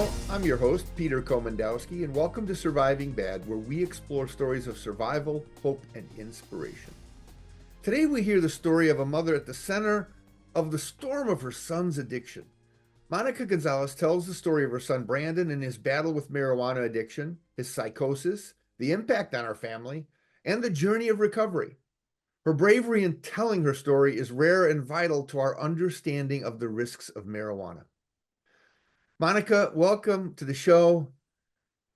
Hello, I'm your host, Peter Komendowski, and welcome to Surviving Bad, where we explore stories of survival, hope, and inspiration. Today we hear the story of a mother at the center of the storm of her son's addiction. Monika Gonzalez tells the story of her son Brandon and his battle with marijuana addiction, his psychosis, the impact on our family, and the journey of recovery. Her bravery in telling her story is rare and vital to our understanding of the risks of marijuana. Monika, welcome to the show.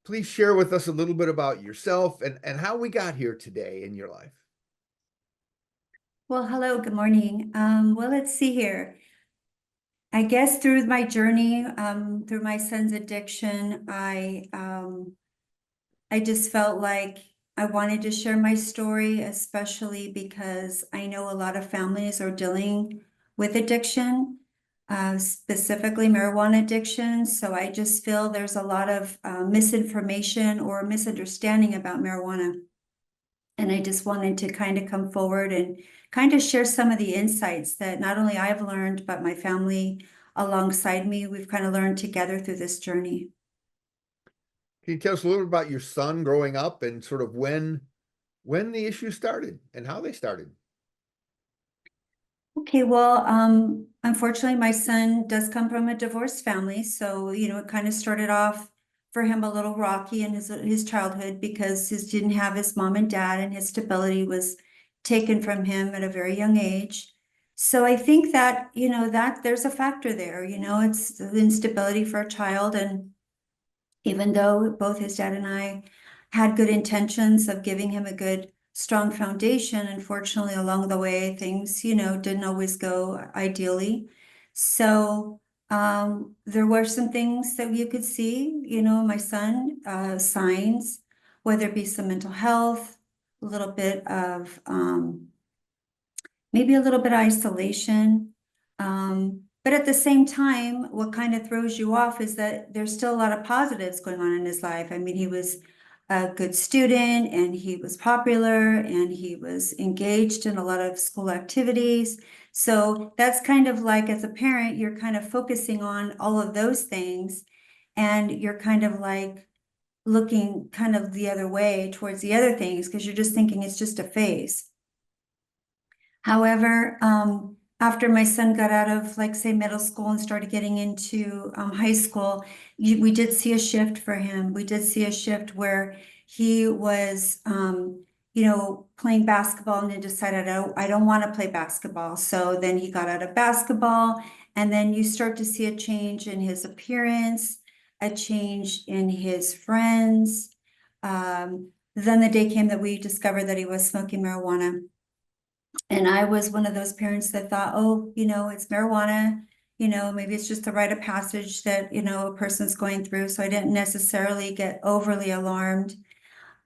Please share with us a little bit about yourself and how we got here today in your life. Well, hello, good morning. Well, let's see here. I guess through my journey, through my son's addiction, I just felt like I wanted to share my story, especially because I know a lot of families are dealing with addiction, specifically marijuana addiction. So I just feel there's a lot of misinformation or misunderstanding about marijuana. And I just wanted to kind of come forward and kind of share some of the insights that not only I've learned, but my family alongside me, we've kind of learned together through this journey. Can you tell us a little bit about your son growing up and sort of when the issue started and how they started? Okay, well, unfortunately, my son does come from a divorced family. So, it kind of started off for him a little rocky in his childhood because he didn't have his mom and dad, and his stability was taken from him at a very young age. So I think that, that there's a factor there, it's the instability for a child. And even though both his dad and I had good intentions of giving him a good, strong foundation, unfortunately, along the way, things, didn't always go ideally. So there were some things that you could see, my son, signs, whether it be some mental health, a little bit of maybe a little bit of isolation. But at the same time, what kind of throws you off is that there's still a lot of positives going on in his life. I mean, he was a good student and he was popular and he was engaged in a lot of school activities. So that's kind of like, as a parent, you're kind of focusing on all of those things, and you're kind of like looking kind of the other way towards the other things because you're just thinking it's just a phase. However, after my son got out of, like, say, middle school and started getting into high school, we did see a shift for him. We did see a shift where he was, playing basketball and then decided, I don't want to play basketball. So then he got out of basketball, and then you start to see a change in his appearance, a change in his friends. Then the day came that we discovered that he was smoking marijuana. And I was one of those parents that thought, oh, it's marijuana, maybe it's just the rite of passage that, a person's going through. So I didn't necessarily get overly alarmed,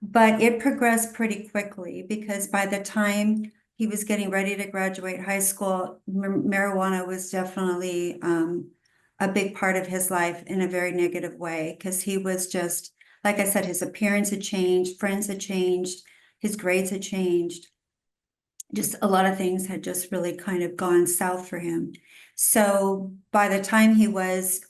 but it progressed pretty quickly because by the time he was getting ready to graduate high school, marijuana was definitely a big part of his life in a very negative way, because he was just, like I said, his appearance had changed, friends had changed, his grades had changed. Just a lot of things had just really kind of gone south for him. So by the time he was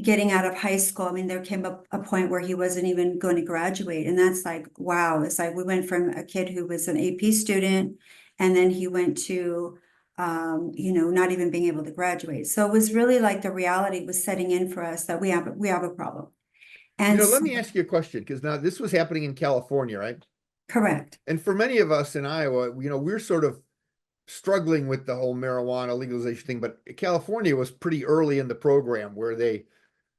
getting out of high school, I mean, there came a point where he wasn't even going to graduate. And that's like, wow. It's like we went from a kid who was an AP student, and then he went to, not even being able to graduate. So it was really like the reality was setting in for us that we have a problem. And Let me ask you a question, because now this was happening in California, right? correct. And for many of us in Iowa, we're sort of struggling with the whole marijuana legalization thing, but California was pretty early in the program where the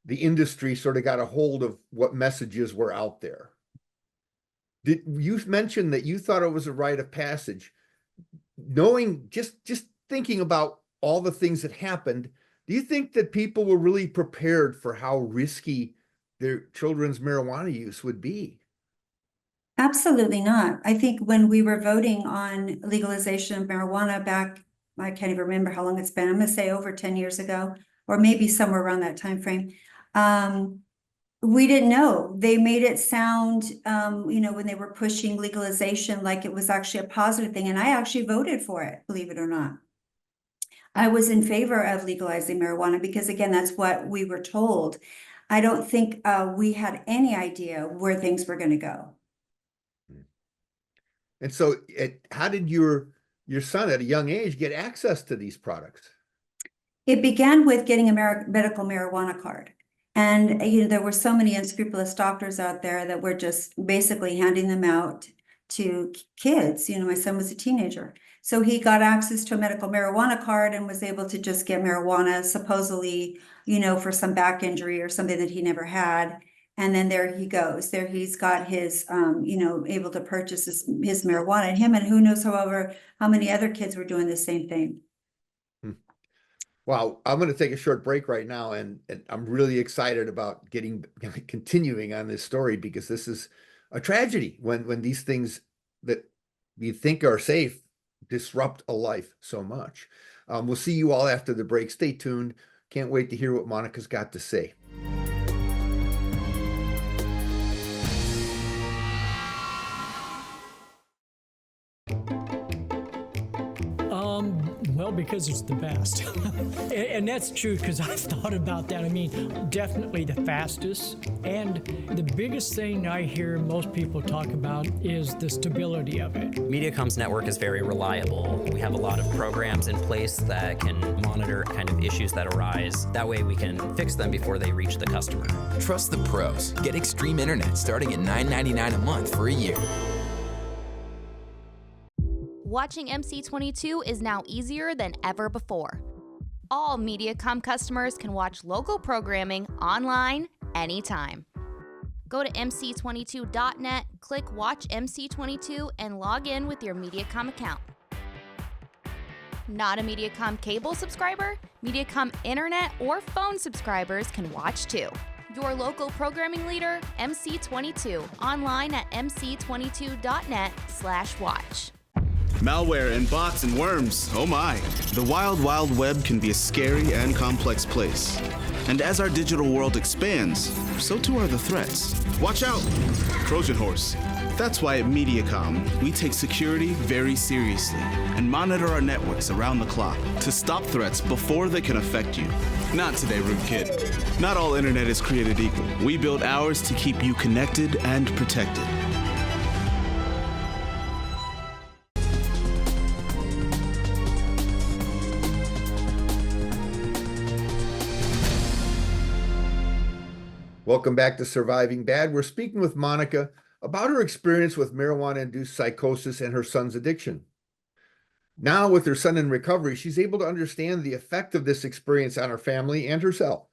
industry sort of got a hold of what messages were out there. Did you mention that you thought it was a rite of passage? Knowing, just thinking about all the things that happened, do you think that people were really prepared for how risky their children's marijuana use would be? Absolutely not. I think when we were voting on legalization of marijuana back, I can't even remember how long it's been. I'm going to say over 10 years ago, or maybe somewhere around that time frame. We didn't know. They made it sound, when they were pushing legalization, like it was actually a positive thing. And I actually voted for it, believe it or not. I was in favor of legalizing marijuana because, again, that's what we were told. I don't think we had any idea where things were going to go. And so how did your son at a young age get access to these products? It began with getting a medical marijuana card. And there were so many unscrupulous doctors out there that were just basically handing them out to kids. My son was a teenager. So he got access to a medical marijuana card and was able to just get marijuana, supposedly, for some back injury or something that he never had. And then there he goes. There he's got his, able to purchase his marijuana. And him and who knows, however, how many other kids were doing the same thing. Wow, I'm going to take a short break right now, and I'm really excited about continuing on this story because this is a tragedy when these things that we think are safe disrupt a life so much. We'll see you all after the break. Stay tuned. Can't wait to hear what Monika's got to say. Well, because it's the best. And that's true because I've thought about that. I mean, definitely the fastest. And the biggest thing I hear most people talk about is the stability of it. MediaCom's network is very reliable. We have a lot of programs in place that can monitor kind of issues that arise. That way we can fix them before they reach the customer. Trust the pros. Get extreme internet starting at $9.99 a month for a year. Watching MC22 is now easier than ever before. All MediaCom customers can watch local programming online anytime. Go to mc22.net, click Watch MC22, and log in with your MediaCom account. Not a MediaCom cable subscriber? MediaCom internet or phone subscribers can watch too. Your local programming leader, MC22, online at mc22.net/watch. Malware and bots and worms, oh my. The wild, wild web can be a scary and complex place. And as our digital world expands, so too are the threats. Watch out, Trojan horse. That's why at MediaCom, we take security very seriously and monitor our networks around the clock to stop threats before they can affect you. Not today, rude kid. Not all internet is created equal. We build ours to keep you connected and protected. Welcome back to Surviving Bad. We're speaking with Monika about her experience with marijuana-induced psychosis and her son's addiction. Now, with her son in recovery, she's able to understand the effect of this experience on her family and herself.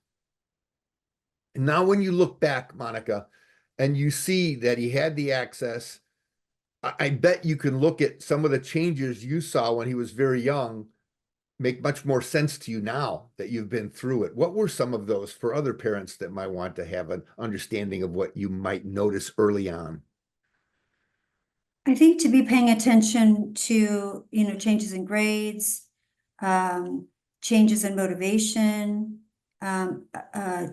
And now when you look back, Monika, and you see that he had the access, I bet you can look at some of the changes you saw when he was very young make much more sense to you now that you've been through it. What were some of those for other parents that might want to have an understanding of what you might notice early on? I think to be paying attention to, changes in grades, changes in motivation,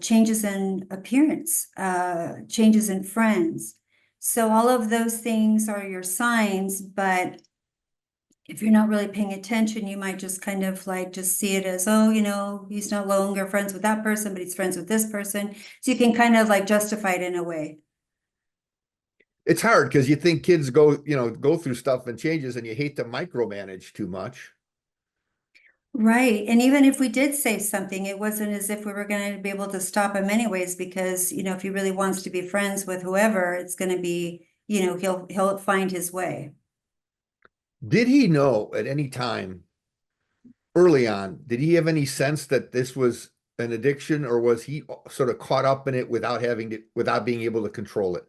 changes in appearance, changes in friends. So all of those things are your signs, but if you're not really paying attention, you might just kind of just see it as, oh, he's no longer friends with that person, but he's friends with this person. So you can kind of justify it in a way. It's hard because you think kids go through stuff and changes and you hate to micromanage too much. Right. And even if we did say something, it wasn't as if we were going to be able to stop him anyways, because, if he really wants to be friends with whoever, it's going to be, he'll find his way. Did he know at any time early on, did he have any sense that this was an addiction, or was he sort of caught up in it without being able to control it?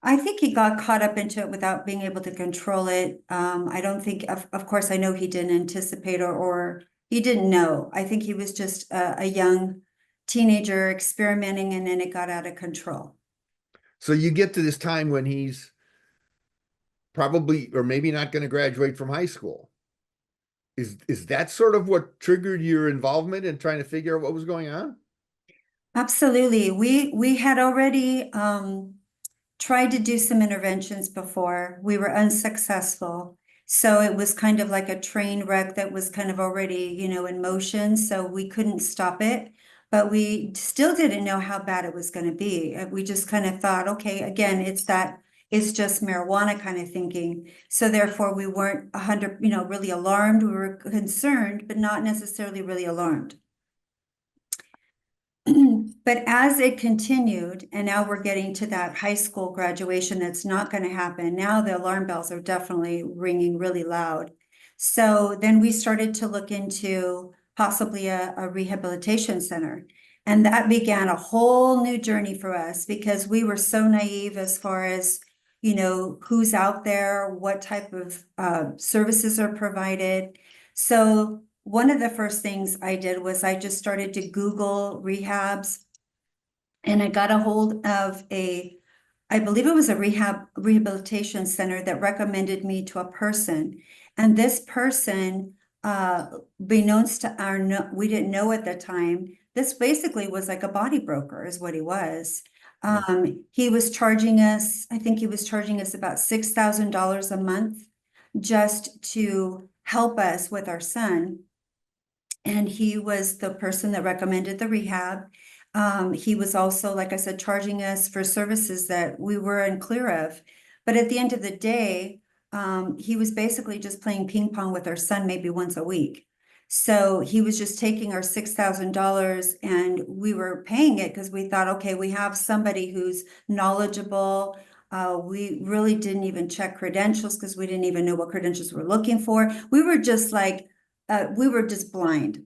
I think he got caught up into it without being able to control it. I don't think, of course, I know he didn't anticipate or he didn't know. I think he was just a young teenager experimenting, and then it got out of control. So you get to this time when he's probably, or maybe not going to graduate from high school. Is that sort of what triggered your involvement in trying to figure out what was going on? Absolutely. We had already tried to do some interventions before. We were unsuccessful. So it was kind of like a train wreck that was kind of already, in motion. So we couldn't stop it. but we still didn't know how bad it was going to be. We just kind of thought, okay, again, it's just marijuana kind of thinking. So therefore we weren't 100, really alarmed. We were concerned, but not necessarily really alarmed. But as it continued, and now we're getting to that high school graduation that's not going to happen. Now the alarm bells are definitely ringing really loud. So then we started to look into possibly a rehabilitation center. And that began a whole new journey for us because we were so naive as far as, who's out there, what type of services are provided. So one of the first things I did was I just started to Google rehabs, and I got a hold of I believe it was a rehabilitation center that recommended me to a person. And this person, beknownst to we didn't know at the time, this basically was like a body broker is what he was. He was charging us, I think he was charging us about $6,000 a month just to help us with our son. And he was the person that recommended the rehab. He was also, like I said, charging us for services that we were unclear of. But at the end of the day, he was basically just playing ping pong with our son maybe once a week. So he was just taking our $6,000 and we were paying it because we thought, okay, we have somebody who's knowledgeable. We really didn't even check credentials because we didn't even know what credentials we're looking for. We were just blind.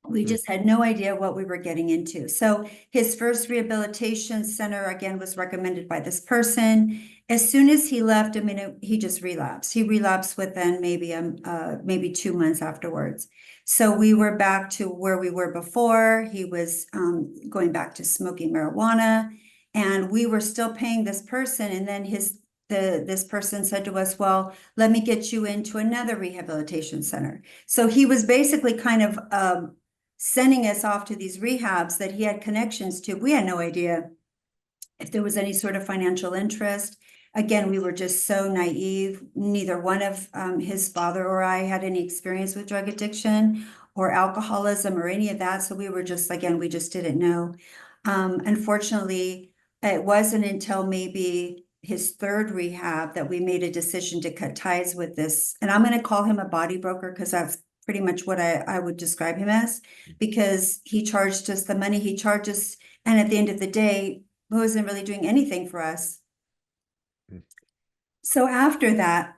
We just had no idea what we were getting into. So his first rehabilitation center, again, was recommended by this person. As soon as he left, he just relapsed. He relapsed within maybe 2 months afterwards. So we were back to where we were before. He was going back to smoking marijuana, and we were still paying this person. And then this person said to us, well, let me get you into another rehabilitation center. So he was basically kind of sending us off to these rehabs that he had connections to. We had no idea if there was any sort of financial interest. Again, we were just so naive. Neither one of his father or I had any experience with drug addiction or alcoholism or any of that. So we were just, again, we just didn't know. Unfortunately, it wasn't until maybe his third rehab that we made a decision to cut ties with this. And I'm going to call him a body broker because that's pretty much what I would describe him as, because he charged us the money he charged us. And at the end of the day, he wasn't really doing anything for us. So after that,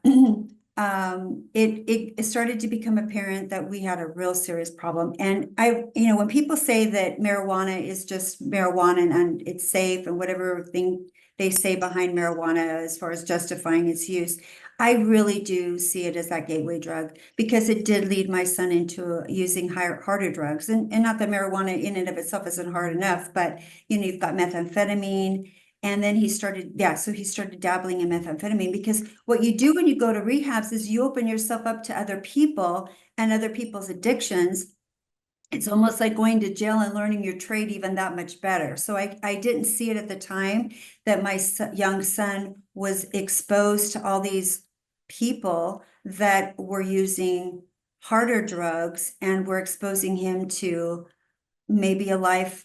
it started to become apparent that we had a real serious problem. And when people say that marijuana is just marijuana and it's safe and whatever thing they say behind marijuana as far as justifying its use, I really do see it as that gateway drug, because it did lead my son into using harder drugs. And not that marijuana in and of itself isn't hard enough, but you've got methamphetamine. And then he started dabbling in methamphetamine, because what you do when you go to rehabs is you open yourself up to other people and other people's addictions. It's almost like going to jail and learning your trade even that much better. So I didn't see it at the time that my young son was exposed to all these people that were using harder drugs and were exposing him to maybe a life,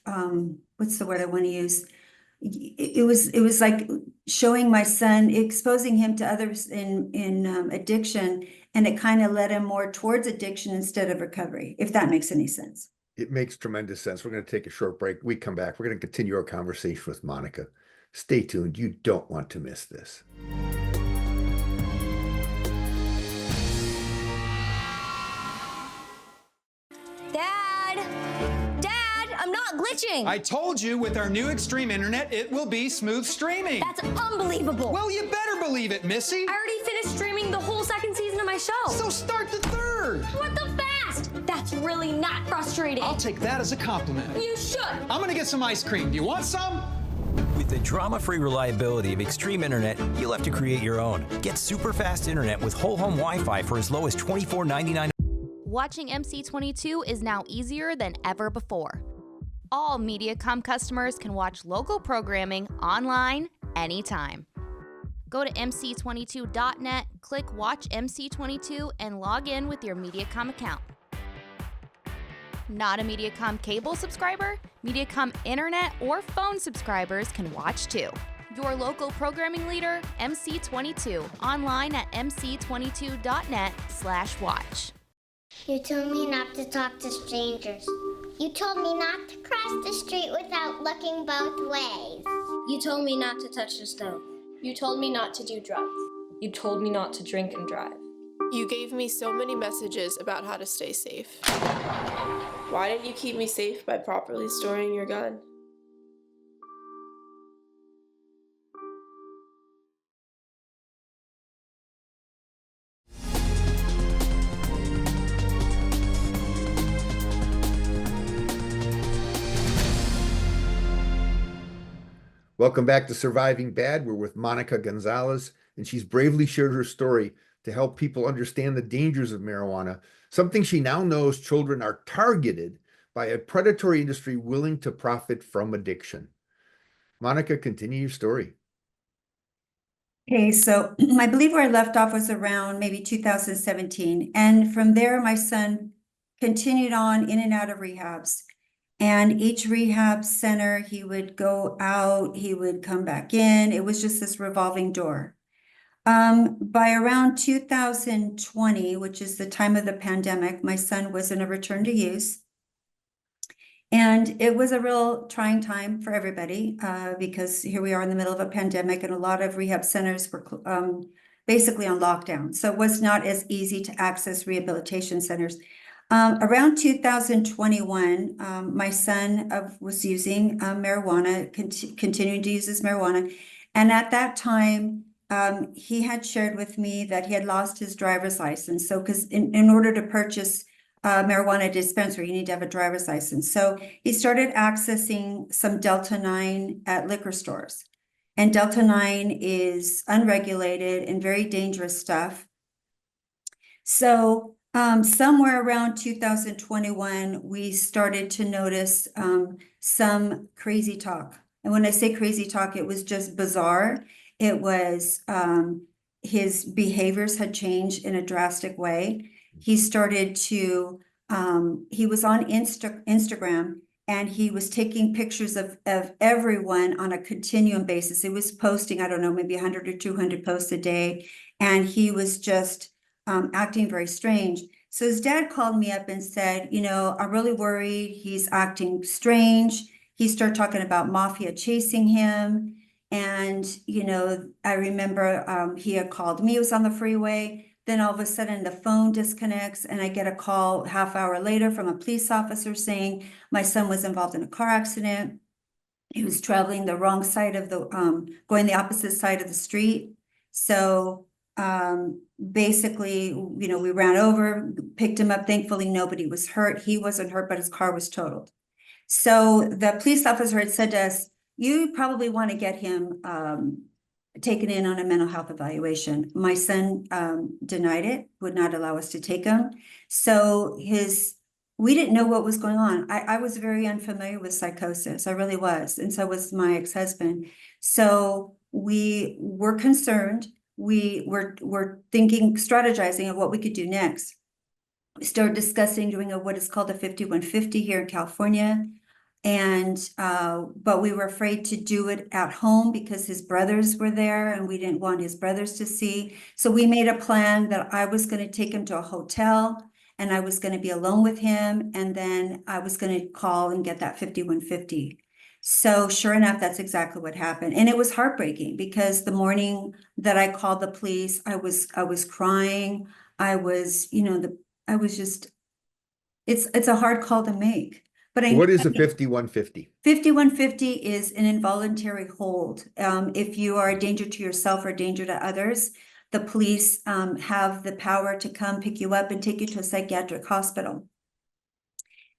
what's the word I want to use? It was like showing my son, exposing him to others in addiction, and it kind of led him more towards addiction instead of recovery, if that makes any sense. It makes tremendous sense. We're going to take a short break. We come back. We're going to continue our conversation with Monika. Stay tuned. You don't want to miss this. Glitching. I told you with our new Extreme Internet, it will be smooth streaming. That's unbelievable. Well, you better believe it, Missy. I already finished streaming the whole second season of my show. So start the third. What the fast? That's really not frustrating. I'll take that as a compliment. You should. I'm gonna get some ice cream. Do you want some? With the drama-free reliability of Extreme Internet, you'll have to create your own. Get super fast internet with whole home Wi-Fi for as low as $24.99. Watching MC22 is now easier than ever before. All MediaCom customers can watch local programming online anytime. Go to mc22.net, click Watch MC22, and log in with your MediaCom account. Not a MediaCom cable subscriber? MediaCom internet or phone subscribers can watch too. Your local programming leader, MC22, online at mc22.net/watch. You told me not to talk to strangers. You told me not to cross the street without looking both ways. You told me not to touch the stove. You told me not to do drugs. You told me not to drink and drive. You gave me so many messages about how to stay safe. Why didn't you keep me safe by properly storing your gun? Welcome back to Surviving Bad. We're with Monika Gonzalez, and she's bravely shared her story to help people understand the dangers of marijuana, something she now knows children are targeted by a predatory industry willing to profit from addiction. Monika, continue your story. Okay, so I believe where I left off was around maybe 2017. And from there, my son continued on in and out of rehabs. And each rehab center, he would go out, he would come back in. It was just this revolving door. By around 2020, which is the time of the pandemic, my son was in a return to use. And it was a real trying time for everybody because here we are in the middle of a pandemic and a lot of rehab centers were basically on lockdown. So it was not as easy to access rehabilitation centers. Around 2021, my son was using marijuana, continuing to use his marijuana. And at that time, he had shared with me that he had lost his driver's license. So because in order to purchase marijuana dispensary, you need to have a driver's license. So he started accessing some Delta 9 at liquor stores. And Delta 9 is unregulated and very dangerous stuff. So somewhere around 2021, we started to notice some crazy talk. And when I say crazy talk, it was just bizarre. It was his behaviors had changed in a drastic way. He started to, he was on Instagram and he was taking pictures of everyone on a continuum basis. He was posting, I don't know, maybe 100 or 200 posts a day. And he was just acting very strange. So his dad called me up and said, you know, I'm really worried. He's acting strange. He started talking about mafia chasing him. And, you know, I remember he had called me, he was on the freeway. Then all of a sudden the phone disconnects and I get a call half hour later from a police officer saying my son was involved in a car accident. He was traveling the wrong side of the, going the opposite side of the street. So basically, you know, we ran over, picked him up. Thankfully, nobody was hurt. He wasn't hurt, but his car was totaled. So the police officer had said to us, you probably want to get him taken in on a mental health evaluation. My son denied it, would not allow us to take him. So we didn't know what was going on. I was very unfamiliar with psychosis. I really was. And so was my ex-husband. So we were concerned. We were thinking, strategizing of what we could do next. We started discussing doing what is called a 5150 here in California. And, but we were afraid to do it at home because his brothers were there and we didn't want his brothers to see. So we made a plan that I was going to take him to a hotel and I was going to be alone with him. And then I was going to call and get that 5150. So sure enough, that's exactly what happened. And it was heartbreaking because the morning that I called the police, I was crying. I was, you know, I was just, it's a hard call to make. But What is a 5150? 5150 is an involuntary hold. If you are a danger to yourself or a danger to others, the police have the power to come pick you up and take you to a psychiatric hospital.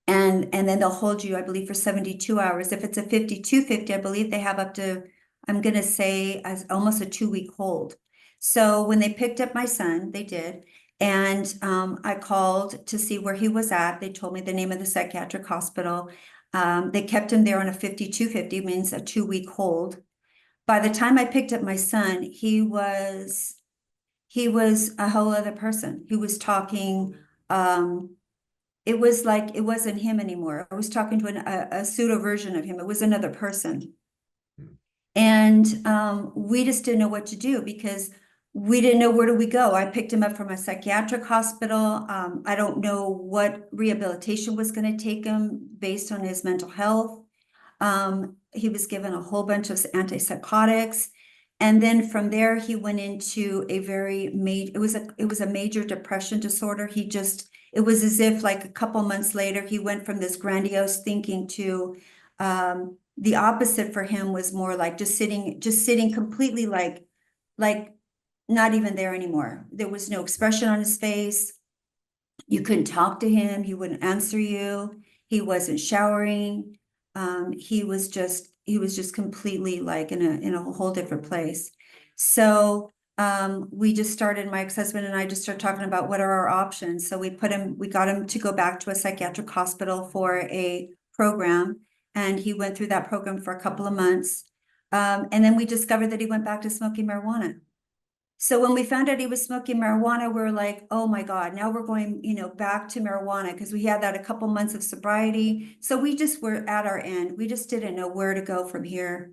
And then they'll hold you, I believe, for 72 hours. If it's a 5250, I believe they have up to, I'm going to say, as almost a 2-week hold. So when they picked up my son, they did. And I called to see where he was at. They told me the name of the psychiatric hospital. They kept him there on a 5250, means a 2-week hold. By the time I picked up my son, he was a whole other person. He was talking it was like it wasn't him anymore. I was talking to a pseudo version of him. It was another person. And we just didn't know what to do because we didn't know where do we go. I picked him up from a psychiatric hospital. I don't know what rehabilitation was going to take him based on his mental health. He was given a whole bunch of antipsychotics. And then from there, he went into a very major, it was a major depression disorder. It was as if like a couple months later, he went from this grandiose thinking to, the opposite for him was more like just sitting completely like not even there anymore. There was no expression on his face. You couldn't talk to him. He wouldn't answer you. He wasn't showering. He was just completely like in a whole different place. So we just started, my ex-husband and I just started talking about what are our options. So we got him to go back to a psychiatric hospital for a program. And he went through that program for a couple of months. And then we discovered that he went back to smoking marijuana. So when we found out he was smoking marijuana, we were like, oh my God, now we're going, back to marijuana because we had that a couple months of sobriety. So we just were at our end. We just didn't know where to go from here.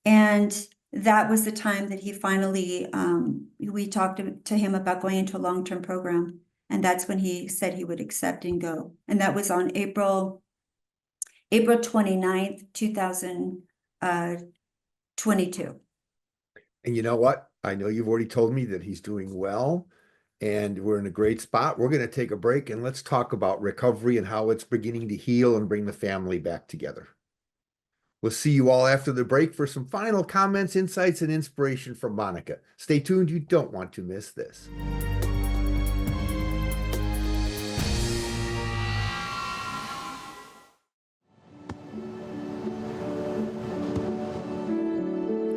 And that was the time that he finally, we talked to him about going into a long-term program. And that's when he said he would accept and go. And that was on April 29th, 2022. And you know what? I know you've already told me that he's doing well and we're in a great spot. We're going to take a break and let's talk about recovery and how it's beginning to heal and bring the family back together. We'll see you all after the break for some final comments, insights, and inspiration from Monika. Stay tuned. You don't want to miss this.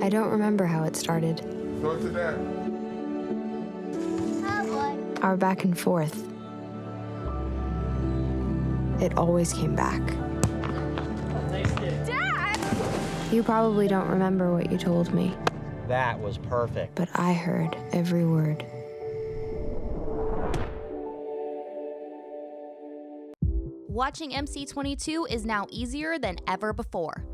I don't remember how it started. Go to that. Oh boy. Our back and forth. It always came back. Dad! You probably don't remember what you told me. That was perfect. But I heard every word. Watching MC22 is now easier than ever before.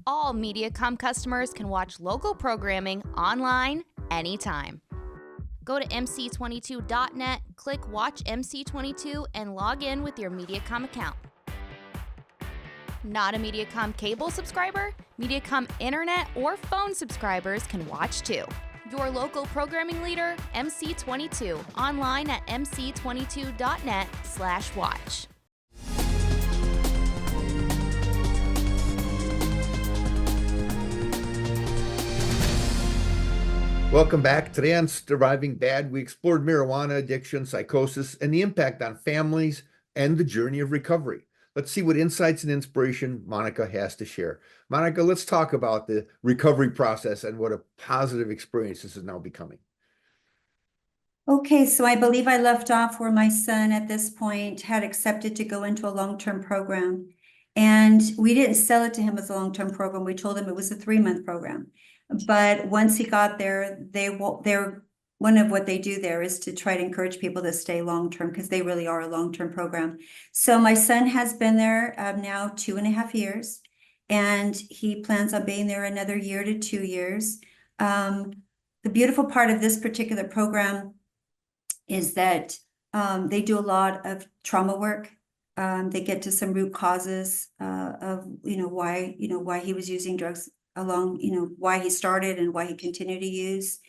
All MediaCom customers can watch local programming online anytime. Go to mc22.net, click Watch MC22, and log in with your MediaCom account. Not a MediaCom cable subscriber? MediaCom internet or phone subscribers can watch too. Your local programming leader, MC22, online at mc22.net/watch. Welcome back. Today on Surviving Bad, we explored marijuana addiction, psychosis, and the impact on families and the journey of recovery. Let's see what insights and inspiration Monika has to share. Monika, let's talk about the recovery process and what a positive experience this is now becoming. Okay, so I believe I left off where my son at this point had accepted to go into a long-term program. And we didn't sell it to him as a long-term program. We told him it was a 3-month program. But once he got there, one of what they do there is to try to encourage people to stay long-term because they really are a long-term program. So my son has been there now 2.5 years, and he plans on being there another year to 2 years. The beautiful part of this particular program is that they do a lot of trauma work. They get to some root causes of why he was using drugs along, why he started and why he continued to use.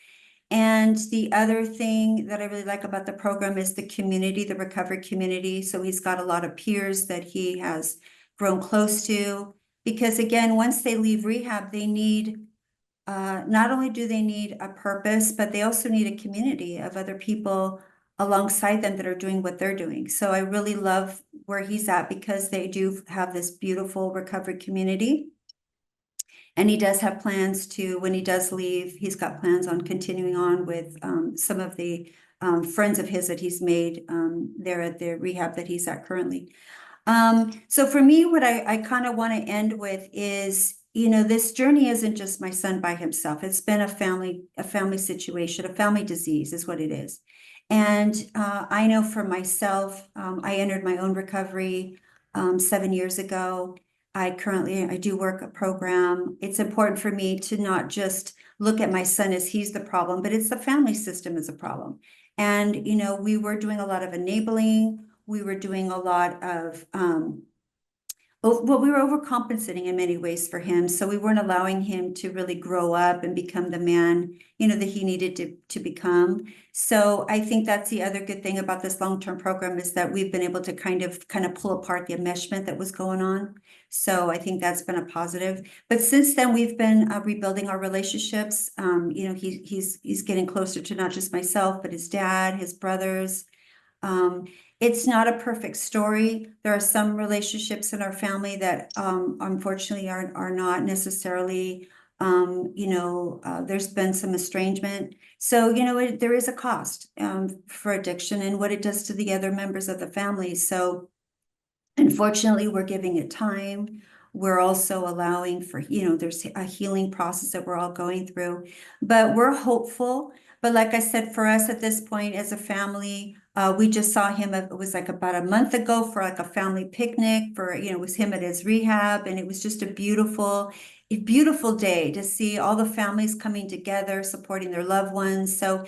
And the other thing that I really like about the program is the community, the recovery community. So he's got a lot of peers that he has grown close to, because again, once they leave rehab, they need, not only do they need a purpose, but they also need a community of other people alongside them that are doing what they're doing. So I really love where he's at because they do have this beautiful recovery community. And he does have plans to, when he does leave, he's got plans on continuing on with some of the friends of his that he's made there at the rehab that he's at currently. So for me, what I kind of want to end with is, this journey isn't just my son by himself. It's been a family situation, a family disease is what it is. And I know for myself, I entered my own recovery 7 years ago. I do work a program. It's important for me to not just look at my son as he's the problem, but it's the family system as a problem. And, you know, we were doing a lot of enabling. We were doing a lot of, we were overcompensating in many ways for him. So we weren't allowing him to really grow up and become the man, you know, that he needed to become. So I think that's the other good thing about this long-term program is that we've been able to kind of pull apart the enmeshment that was going on. So I think that's been a positive. But since then, we've been rebuilding our relationships. You know, he's getting closer to not just myself, but his dad, his brothers. It's not a perfect story. There are some relationships in our family that unfortunately are not necessarily, you know, there's been some estrangement. So, you know, there is a cost for addiction and what it does to the other members of the family. So unfortunately, we're giving it time. We're also allowing for, you know, there's a healing process that we're all going through, but we're hopeful. But like I said, for us at this point as a family, we just saw him, it was like about a month ago for like a family picnic for, you know, it was him at his rehab. And it was just a beautiful day to see all the families coming together, supporting their loved ones. So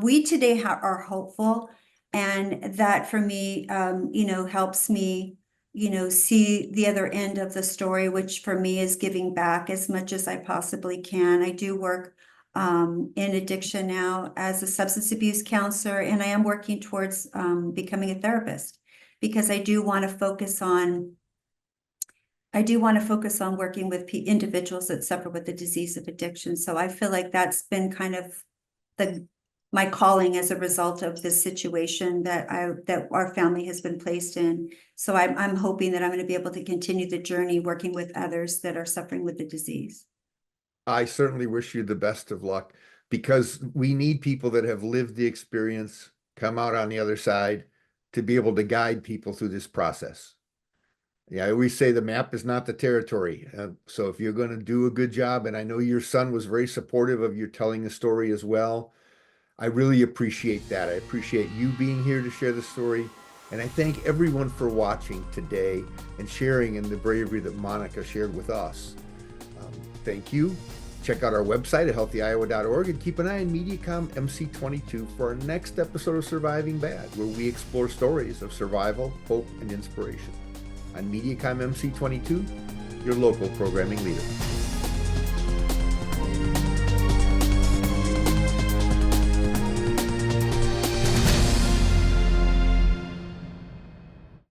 we today are hopeful. And that for me, you know, helps me, you know, see the other end of the story, which for me is giving back as much as I possibly can. I do work in addiction now as a substance abuse counselor, and I am working towards becoming a therapist because I do want to focus on working with individuals that suffer with the disease of addiction. So I feel like that's been kind of my calling as a result of this situation that our family has been placed in. So I'm hoping that I'm going to be able to continue the journey working with others that are suffering with the disease. I certainly wish you the best of luck because we need people that have lived the experience, come out on the other side to be able to guide people through this process. Yeah, I always say the map is not the territory. So if you're going to do a good job, and I know your son was very supportive of you telling the story as well, I really appreciate that. I appreciate you being here to share the story. And I thank everyone for watching today and sharing in the bravery that Monika shared with us. Thank you. Check out our website at healthyiowa.org and keep an eye on MediaCom MC22 for our next episode of Surviving Bad, where we explore stories of survival, hope, and inspiration. On MediaCom MC22, your local programming leader.